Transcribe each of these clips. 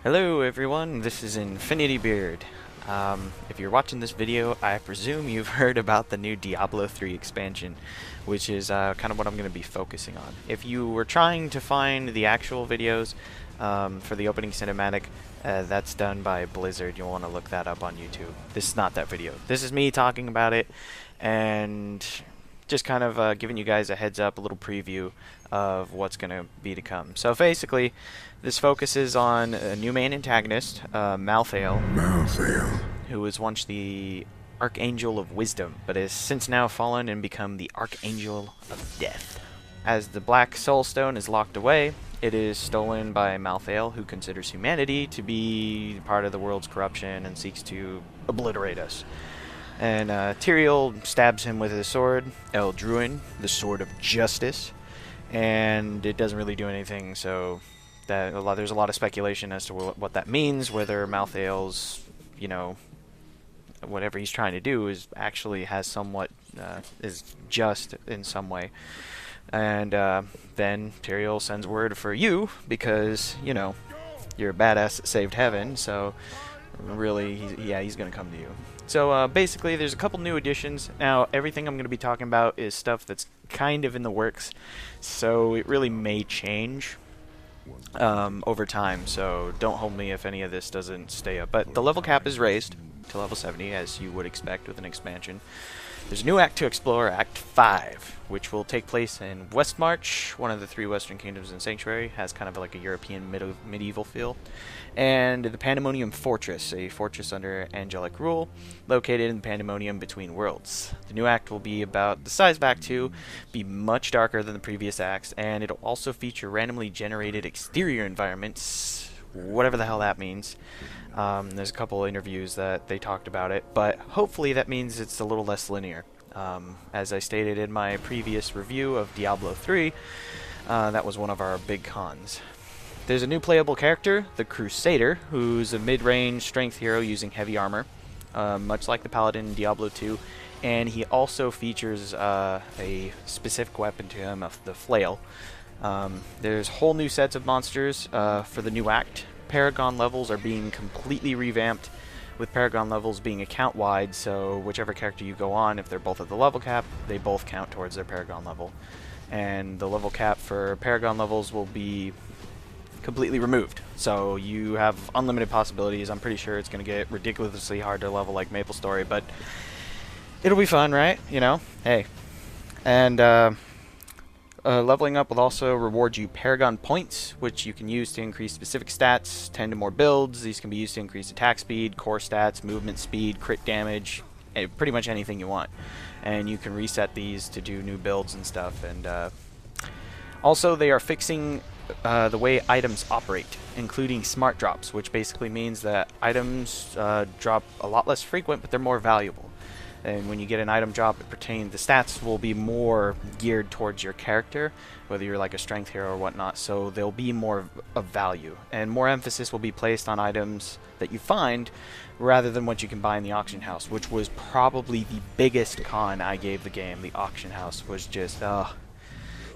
Hello everyone, this is InfinityBeard. If you're watching this video, I presume you've heard about the new Diablo 3 expansion, which is kind of what I'm going to be focusing on. If you were trying to find the actual videos for the opening cinematic, that's done by Blizzard. You'll want to look that up on YouTube. This is not that video. This is me talking about it and just kind of giving you guys a heads up, a little preview of what's going to be to come. So basically, this focuses on a new main antagonist, Malthael, who was once the Archangel of Wisdom, but has since now fallen and become the Archangel of Death. As the Black Soulstone is locked away, it is stolen by Malthael, who considers humanity to be part of the world's corruption and seeks to obliterate us. And Tyrael stabs him with his sword, Eldruin, the Sword of Justice, and it doesn't really do anything, so there's a lot of speculation as to what that means, whether Malthael's, whatever he's trying to do is actually has somewhat, is just in some way. And then Tyrael sends word for you, because, you're a badass that saved heaven, so really, he's going to come to you. So basically, there's a couple new additions. Now, everything I'm going to be talking about is stuff that's kind of in the works, so it really may change over time, so don't hold me if any of this doesn't stay up. But the level cap is raised to level 70, as you would expect with an expansion. There's a new act to explore, Act 5, which will take place in Westmarch, one of the three Western Kingdoms in Sanctuary. Has kind of like a European medieval feel. And the Pandemonium Fortress, a fortress under angelic rule, located in the Pandemonium Between Worlds. The new act will be about the size of Act 2, be much darker than the previous acts, and it'll also feature randomly generated exterior environments, whatever the hell that means. There's a couple interviews that they talked about it, but hopefully that means it's a little less linear. As I stated in my previous review of Diablo 3, that was one of our big cons. There's a new playable character, the Crusader, who's a mid-range strength hero using heavy armor, much like the Paladin in Diablo 2, and he also features a specific weapon to him, the flail. There's whole new sets of monsters for the new act. Paragon levels are being completely revamped, with Paragon levels being account-wide, so whichever character you go on, if they're both at the level cap, they both count towards their Paragon level. And the level cap for Paragon levels will be completely removed, so you have unlimited possibilities. I'm pretty sure it's going to get ridiculously hard to level like MapleStory, but it'll be fun, right? Hey. And leveling up will also reward you Paragon points, which you can use to increase specific stats, 10 to more builds. These can be used to increase attack speed, core stats, movement speed, crit damage, pretty much anything you want. And you can reset these to do new builds and stuff. And also, they are fixing the way items operate, including smart drops, which basically means that items drop a lot less frequent, but they're more valuable. And when you get an item drop, the stats will be more geared towards your character, whether you're like a strength hero or whatnot, so they'll be more of value. And more emphasis will be placed on items that you find, rather than what you can buy in the auction house, which was probably the biggest con I gave the game. The auction house was just,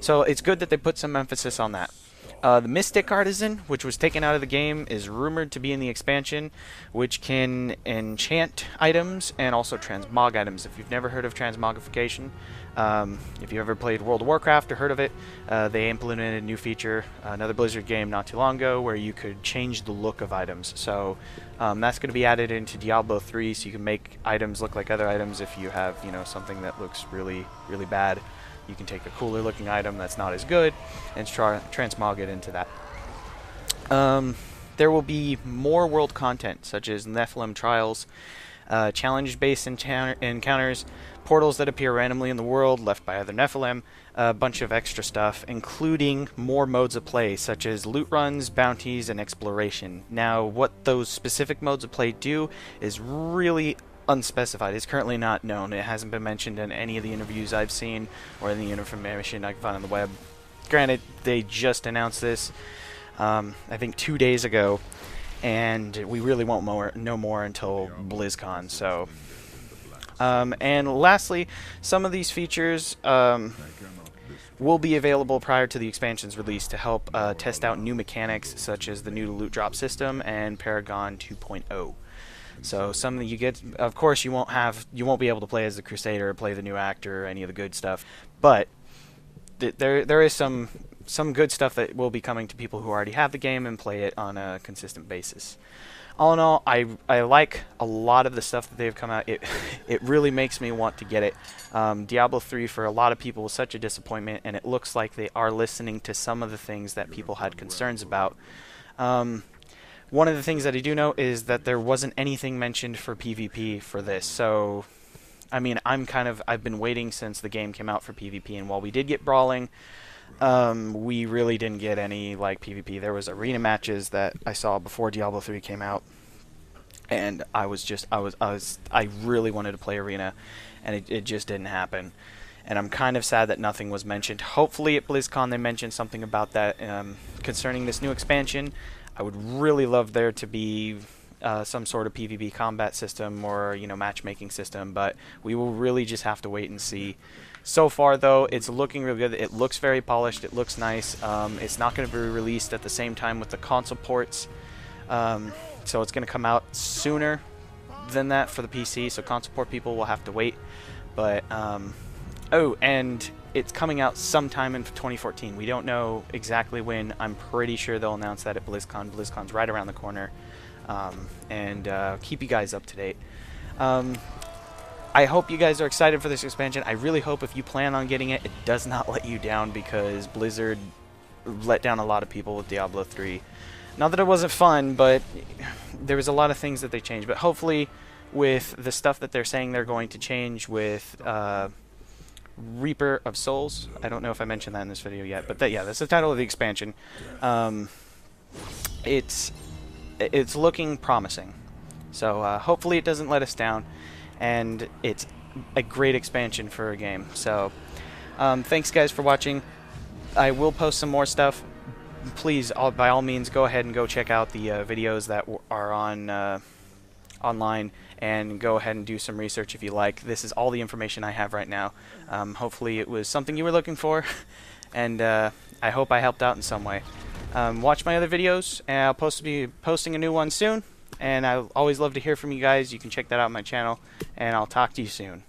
So it's good that they put some emphasis on that. The Mystic Artisan, which was taken out of the game, is rumored to be in the expansion, which can enchant items and also transmog items. If you've never heard of transmogrification, if you've ever played World of Warcraft or heard of it, they implemented a new feature, another Blizzard game not too long ago, where you could change the look of items. So that's going to be added into Diablo 3, so you can make items look like other items. If you have, something that looks really, really bad, you can take a cooler looking item that's not as good and transmog it into that. There will be more world content, such as Nephilim trials, challenge-based encounters, portals that appear randomly in the world left by other Nephilim, a bunch of extra stuff, including more modes of play, such as loot runs, bounties, and exploration. Now, what those specific modes of play do is really unspecified. It's currently not known. It hasn't been mentioned in any of the interviews I've seen or any information I can find on the web. Granted, they just announced this, I think 2 days ago, and we really won't know more until BlizzCon. So, and lastly, some of these features will be available prior to the expansion's release to help test out new mechanics such as the new loot drop system and Paragon 2.0. So some that you get, of course, you won't be able to play as the Crusader, or play the new actor, or any of the good stuff, but there is some good stuff that will be coming to people who already have the game and play it on a consistent basis. All in all, I like a lot of the stuff that they've come out. It really makes me want to get it. Diablo 3 for a lot of people was such a disappointment, and it looks like they are listening to some of the things that people had concerns about. One of the things that I do know is that there wasn't anything mentioned for PvP for this, so I mean, I've been waiting since the game came out for PvP, and while we did get brawling, we really didn't get any like PvP. There was arena matches that I saw before Diablo 3 came out, and I really wanted to play arena, and it just didn't happen. And I'm kind of sad that nothing was mentioned. Hopefully at BlizzCon they mentioned something about that concerning this new expansion. I would really love there to be some sort of PvP combat system or matchmaking system, but we will really just have to wait and see. So far, though, it's looking really good. It looks very polished. It looks nice. It's not going to be released at the same time with the console ports, so it's going to come out sooner than that for the PC. So console port people will have to wait. But oh, and it's coming out sometime in 2014. We don't know exactly when. I'm pretty sure they'll announce that at BlizzCon. BlizzCon's right around the corner, and keep you guys up to date. I hope you guys are excited for this expansion. I really hope if you plan on getting it, it does not let you down, because Blizzard let down a lot of people with Diablo 3. Not that it wasn't fun, but there was a lot of things that they changed. But hopefully, with the stuff that they're saying they're going to change with Reaper of Souls, I don't know if I mentioned that in this video yet, but yeah, that's the title of the expansion. It's looking promising. So hopefully it doesn't let us down, and it's a great expansion for a game. So thanks guys for watching. I will post some more stuff. Please, by all means, go ahead and go check out the videos that are on online, and go ahead and do some research if you like. This is all the information I have right now. Hopefully it was something you were looking for, and I hope I helped out in some way. Watch my other videos, and I'll be posting a new one soon, and I always love to hear from you guys. You can check that out on my channel, and I'll talk to you soon.